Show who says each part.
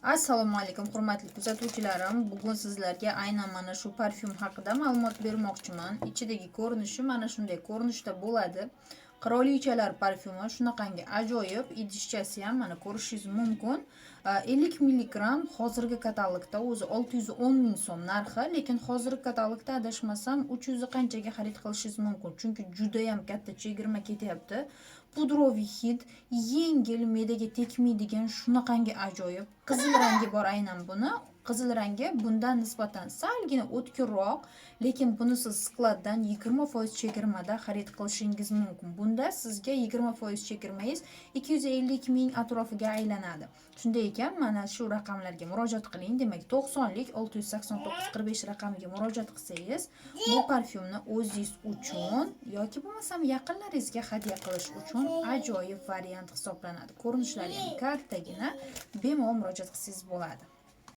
Speaker 1: Assalomu alaykum hurmatli kuzatuvchilarim. Bugun sizlarga aynan mana shu parfyum haqida ma'lumot bermoqchiman. Ichidagi ko'rinishi mana shunday ko'rinishda bo'ladi. Qirolichalar parfyumi shunaqangi ajoyib, idishchasi ham mana ko'rishingiz mumkin. 50 milligram hozirgi katalogda o'zi 610 ming so'm narxi, lekin hozirgi katalogda adashmasam 300 qanchaga xarid qilishingiz mumkin. Chunki juda ham katta chegirma ketyapti. Pudroviy hid, yengil, me'daga tegmaydigan shunaqangi ajoyib. Qizil rangi bor aynan buni. Qizil rangi bundan nisbatan salgina o'tkirroq, lekin buni siz skladdan 20% chegirmada xarid qilishingiz mumkin. Bunda sizga 20% chegirmangiz 250 ming atrofiga aylanadi. Shunday ekan, mana shu raqamlarga murojaat qiling. Demak, 90lik 68945 raqamiga murojaat qilsangiz, bu parfyumni o'zingiz uchun yoki bo'lmasam yaqinlaringizga hadya qilish uchun ajoyib variant hisoblanadi. Ko'rinishlari ham kattagina, bemalol murojaat qilsangiz bo'ladi.